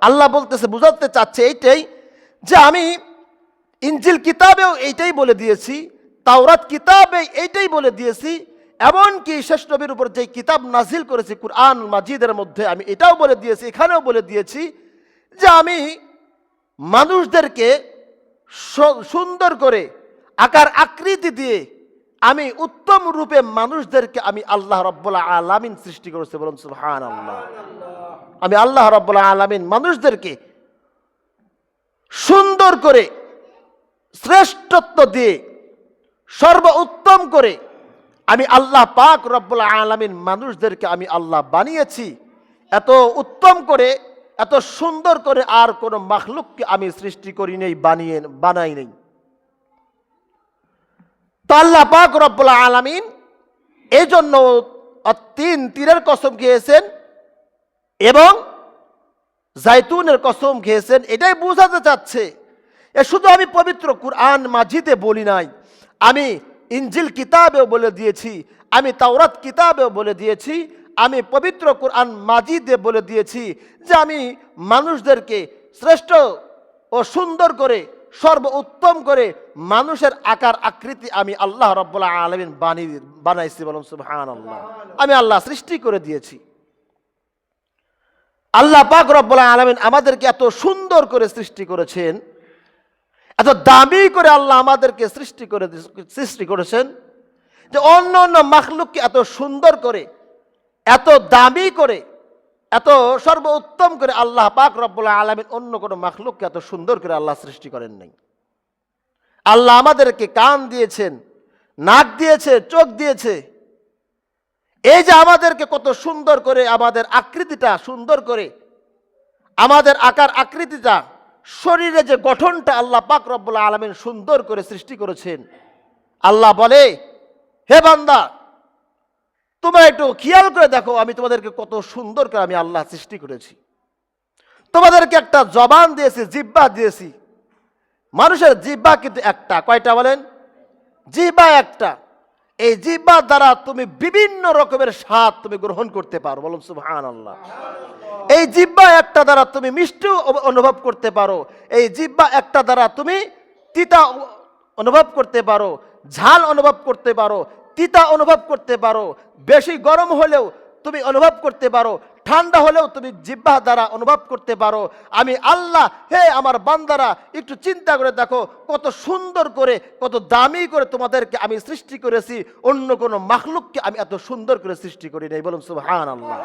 আল্লাহ বলতেছে, বুঝাতে চাচ্ছে এইটাই যে আমি ইনজিল কিতাবেও এইটাই বলে দিয়েছি, তাওরাত কিতাবে এইটাই বলে দিয়েছি, এমনকি শেষ নবীর উপর যে কিতাব নাজিল করেছি কুরআন মাজিদের মধ্যে আমি এটাও বলে দিয়েছি, এখানেও বলে দিয়েছি যে আমি মানুষদেরকে সুন্দর করে আকার আকৃতি দিয়ে আমি উত্তম রূপে মানুষদেরকে আমি আল্লাহ রাব্বুল আলামিন সৃষ্টি করেছি। বলুন সুবহানাল্লাহ। আমি আল্লাহ রাব্বুল আলামিন মানুষদেরকে সুন্দর করে শ্রেষ্ঠত্ব দিয়ে সর্বোত্তম করে আমি আল্লাহ পাক রব্বুল আলামিন মানুষদেরকে আমি আল্লাহ বানিয়েছি। এত উত্তম করে, এত সুন্দর করে আর কোন মাখলুককে আমি সৃষ্টি করি নেই, বানাই নেই। তো আল্লাহ পাক রব্বুল আলামিন এই জন্য তীরের কসম খেয়েছেন এবং জাইতুনের কসম খেয়েছেন। এটাই বোঝাতে চাচ্ছে, এ শুধু আমি পবিত্র কুরআন মাজিদে বলি নাই, আমি ইনজিল কিতাবেও বলে দিয়েছি, আমি তাওরাত কিতাবেও বলে দিয়েছি, আমি পবিত্র কুরআন মাজিদে বলে দিয়েছি যে আমি মানুষদেরকে শ্রেষ্ঠ ও সুন্দর করে সর্বোত্তম করে মানুষের আকার আকৃতি আমি আল্লাহ রাব্বুল আলামিন বানাইছি। বলুন সুবহানাল্লাহ। আমি আল্লাহ সৃষ্টি করে দিয়েছি। আল্লাহ পাক রব্বুল আলামিন আমাদেরকে এত সুন্দর করে সৃষ্টি করেছেন, এত দামি করে আল্লাহ আমাদেরকে সৃষ্টি করেছেন যে অন্য অন্য মাখলুককে এত সুন্দর করে, এত দামি করে, এত সর্বোত্তম করে আল্লাহ পাক রব্বুল আলামিন অন্য কোনো মাখলুককে এত সুন্দর করে আল্লাহ সৃষ্টি করেন নাই। আল্লাহ আমাদেরকে কান দিয়েছেন, নাক দিয়েছে, চোখ দিয়েছে। এই যে আমাদেরকে কত সুন্দর করে আমাদের আকৃতিটা সুন্দর করে, আমাদের আকার আকৃতিটা, শরীরে যে গঠনটা আল্লাহ পাক রব্বুল আলামিন সুন্দর করে সৃষ্টি করেছেন। আল্লাহ বলে, হে বান্দা, তোমরা একটু খেয়াল করে দেখো আমি তোমাদেরকে কত সুন্দর করে আমি আল্লাহ সৃষ্টি করেছি। তোমাদেরকে একটা জবান দিয়েছি, জিহ্বা দিয়েছি। মানুষের জিহ্বা কিন্তু একটা, কয়টা বলেন? জিহ্বা একটা। এই জিহ্বার দ্বারা তুমি বিভিন্ন রকমের স্বাদ তুমি গ্রহণ করতে পারো। বলুন সুবহানাল্লাহ। এই জিহ্বা একটা দ্বারা তুমি মিষ্টি অনুভব করতে পারো, এই জিহ্বা একটা দ্বারা তুমি তিতা অনুভব করতে পারো, ঝাল অনুভব করতে পারো, তিতা অনুভব করতে পারো, বেশি গরম হলেও তুমি অনুভব করতে পারো, ঠান্ডা হলেও তুমি জিহ্বা দ্বারা অনুভব করতে পারো। আমি আল্লাহ, হে আমার বান্দারা, একটু চিন্তা করে দেখো কত সুন্দর করে, কত দামি করে তোমাদেরকে আমি সৃষ্টি করেছি। অন্য কোনো মাখলুককে আমি এত সুন্দর করে সৃষ্টি করি নাই। বলুন সুবহানাল্লাহ।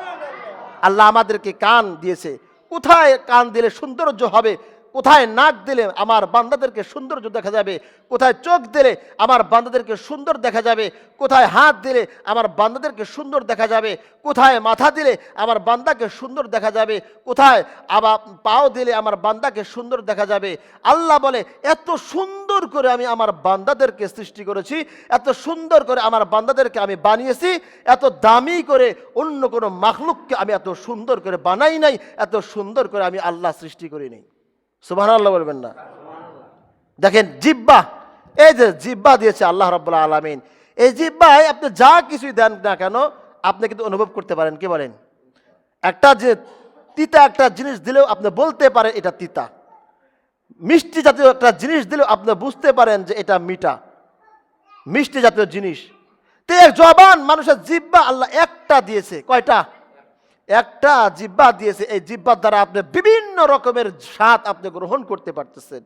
আল্লাহ আমাদেরকে কান দিয়েছে, কোথায় কান দিলে সৌন্দর্য হবে, কোথায় নাক দিলে আমার বান্দাদেরকে সৌন্দর্য দেখা যাবে, কোথায় চোখ দিলে আমার বান্দাদেরকে সুন্দর দেখা যাবে, কোথায় হাত দিলে আমার বান্দাদেরকে সুন্দর দেখা যাবে, কোথায় মাথা দিলে আমার বান্দাকে সুন্দর দেখা যাবে, কোথায় আবার পাও দিলে আমার বান্দাকে সুন্দর দেখা যাবে। আল্লাহ বলে, এত সুন্দর করে আমি আমার বান্দাদেরকে সৃষ্টি করেছি, এত সুন্দর করে আমার বান্দাদেরকে আমি বানিয়েছি। এত দামি করে অন্য কোনো মাখলুককে আমি এত সুন্দর করে বানাই নাই, এত সুন্দর করে আমি আল্লাহ সৃষ্টি করি নাই। সুবহানাল্লাহ বলবেন না? দেখেন জিহ্বা, এই যে জিহ্বা দিয়েছে আল্লাহ রাব্বুল আলামিন, এই জিহ্বায় আপনি যা কিছুই দেন না কেন আপনি কিন্তু অনুভব করতে পারেন। কি বলেন? একটা যে তিতা একটা জিনিস দিলেও আপনি বলতে পারেন এটা তিতা, মিষ্টি জাতীয় একটা জিনিস দিলেও আপনি বুঝতে পারেন যে এটা মিঠা, মিষ্টি জাতীয় জিনিস। তো এক জবান, মানুষের জিহ্বা আল্লাহ একটা দিয়েছে। কয়টা? একটা জিহ্বা দিয়েছে। এই জিহ্বার দ্বারা আপনি বিভিন্ন রকমের স্বাদ আপনি গ্রহণ করতে পারতেছেন।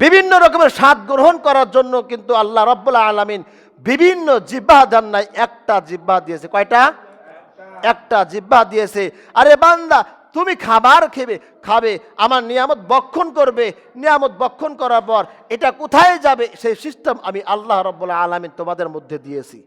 বিভিন্ন রকমের স্বাদ গ্রহণ করার জন্য কিন্তু আল্লাহ রাব্বুল আলামিন বিভিন্ন জিহ্বা দেন নাই, একটা জিহ্বা দিয়েছে। কয়টা? একটা জিহ্বা দিয়েছে। আরে বান্দা, তুমি খাবার খাবে, আমার নিয়ামত ভক্ষণ করবে, নিয়ামত ভক্ষণ করার পর এটা কোথায় যাবে সেই সিস্টেম আমি আল্লাহ রাব্বুল আলামিন তোমাদের মধ্যে দিয়েছি।